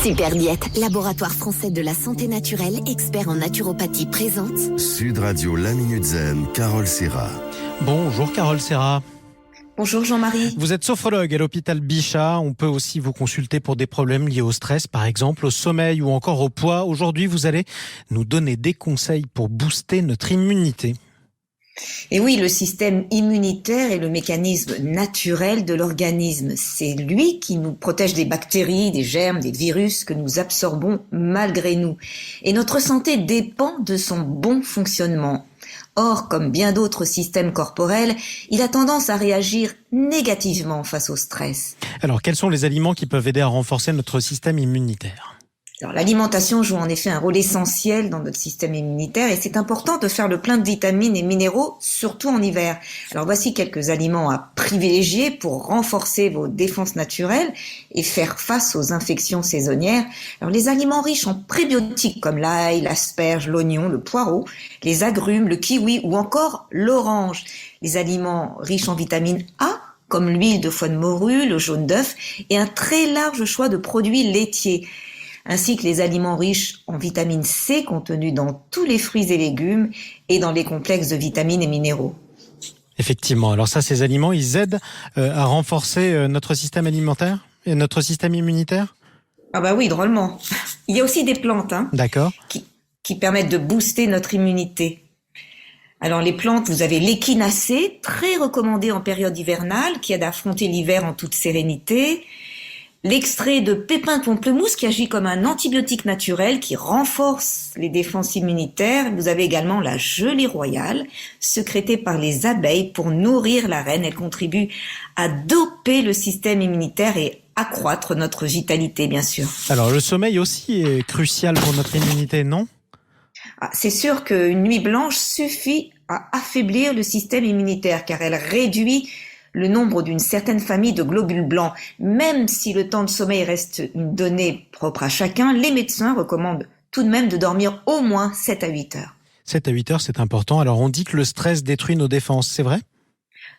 Super Diète, laboratoire français de la santé naturelle, expert en naturopathie présente. Sud Radio, la Minute Zen, Carole Serra. Bonjour Carole Serra. Bonjour Jean-Marie. Vous êtes sophrologue à l'hôpital Bichat. On peut aussi vous consulter pour des problèmes liés au stress, par exemple, au sommeil ou encore au poids. Aujourd'hui, vous allez nous donner des conseils pour booster notre immunité. Et oui, le système immunitaire est le mécanisme naturel de l'organisme. C'est lui qui nous protège des bactéries, des germes, des virus que nous absorbons malgré nous. Et notre santé dépend de son bon fonctionnement. Or, comme bien d'autres systèmes corporels, il a tendance à réagir négativement face au stress. Alors, quels sont les aliments qui peuvent aider à renforcer notre système immunitaire ? Alors, l'alimentation joue en effet un rôle essentiel dans notre système immunitaire et c'est important de faire le plein de vitamines et minéraux, surtout en hiver. Alors voici quelques aliments à privilégier pour renforcer vos défenses naturelles et faire face aux infections saisonnières. Alors les aliments riches en prébiotiques comme l'ail, l'asperge, l'oignon, le poireau, les agrumes, le kiwi ou encore l'orange. Les aliments riches en vitamine A, comme l'huile de foie de morue, le jaune d'œuf et un très large choix de produits laitiers, ainsi que les aliments riches en vitamine C contenus dans tous les fruits et légumes et dans les complexes de vitamines et minéraux. Effectivement. Alors ça, ces aliments, ils aident à renforcer notre système alimentaire et notre système immunitaire ? Ah bah oui, drôlement. Il y a aussi des plantes D'accord. qui permettent de booster notre immunité. Alors les plantes, vous avez l'échinacée, très recommandée en période hivernale, qui aide à affronter l'hiver en toute sérénité. L'extrait de pépins de pamplemousse qui agit comme un antibiotique naturel qui renforce les défenses immunitaires. Vous avez également la gelée royale, sécrétée par les abeilles pour nourrir la reine. Elle contribue à doper le système immunitaire et accroître notre vitalité, bien sûr. Alors le sommeil aussi est crucial pour notre immunité, non ? C'est sûr qu'une nuit blanche suffit à affaiblir le système immunitaire car elle réduit le nombre d'une certaine famille de globules blancs. Même si le temps de sommeil reste une donnée propre à chacun, les médecins recommandent tout de même de dormir au moins 7 à 8 heures. 7 à 8 heures, c'est important. Alors on dit que le stress détruit nos défenses, c'est vrai ?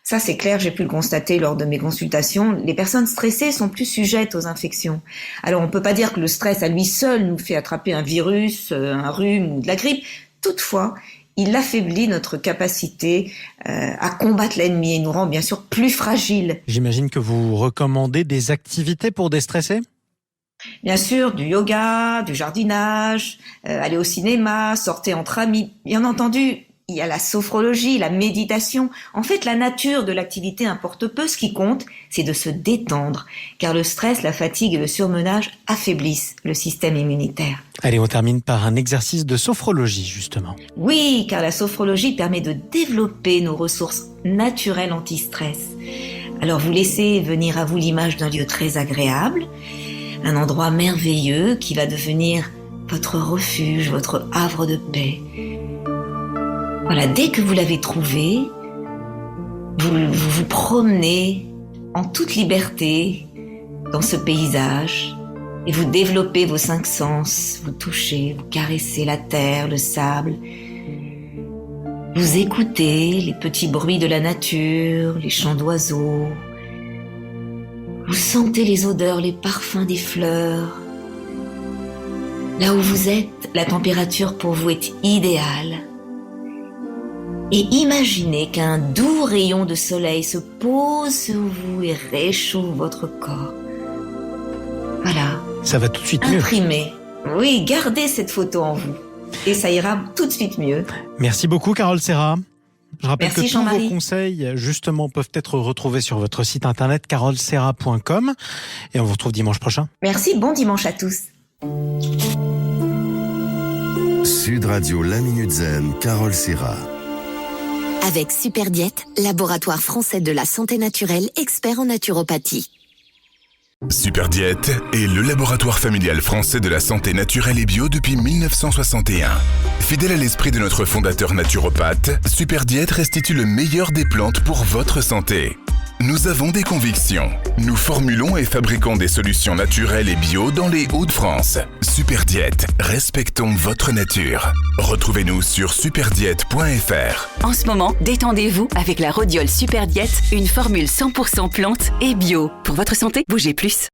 Ça, c'est clair, j'ai pu le constater lors de mes consultations. Les personnes stressées sont plus sujettes aux infections. Alors on peut pas dire que le stress à lui seul nous fait attraper un virus, un rhume ou de la grippe. Toutefois, il affaiblit notre capacité à combattre l'ennemi et nous rend bien sûr plus fragiles. J'imagine que vous recommandez des activités pour déstresser ? Bien sûr, du yoga, du jardinage, aller au cinéma, sortir entre amis. Bien entendu, il y a la sophrologie, la méditation. En fait, la nature de l'activité importe peu. Ce qui compte, c'est de se détendre. Car le stress, la fatigue et le surmenage affaiblissent le système immunitaire. Allez, on termine par un exercice de sophrologie, justement. Oui, car la sophrologie permet de développer nos ressources naturelles anti-stress. Alors, vous laissez venir à vous l'image d'un lieu très agréable, un endroit merveilleux qui va devenir votre refuge, votre havre de paix. Voilà, dès que vous l'avez trouvé, vous vous promenez en toute liberté dans ce paysage et vous développez vos 5 sens, vous touchez, vous caressez la terre, le sable, vous écoutez les petits bruits de la nature, les chants d'oiseaux, vous sentez les odeurs, les parfums des fleurs. Là où vous êtes, la température pour vous est idéale. Et imaginez qu'un doux rayon de soleil se pose sur vous et réchauffe votre corps. Voilà. Ça va tout de suite mieux. Imprimez. Oui, gardez cette photo en vous. Et ça ira tout de suite mieux. Merci beaucoup Carole Serra. Je rappelle Merci, que tous Jean-Marie. vos conseils, justement, peuvent être retrouvés sur votre site internet caroleserra.com. Et on vous retrouve dimanche prochain. Merci, bon dimanche à tous. Sud Radio, la Minute Zen, Carole Serra. Avec Super Diète, laboratoire français de la santé naturelle, expert en naturopathie. Super Diète est le laboratoire familial français de la santé naturelle et bio depuis 1961. Fidèle à l'esprit de notre fondateur naturopathe, Super Diète restitue le meilleur des plantes pour votre santé. Nous avons des convictions. Nous formulons et fabriquons des solutions naturelles et bio dans les Hauts-de-France. Super Diète, respectons votre nature. Retrouvez-nous sur superdiète.fr. En ce moment, détendez-vous avec la Rhodiol Super Diète, une formule 100% plante et bio. Pour votre santé, bougez plus.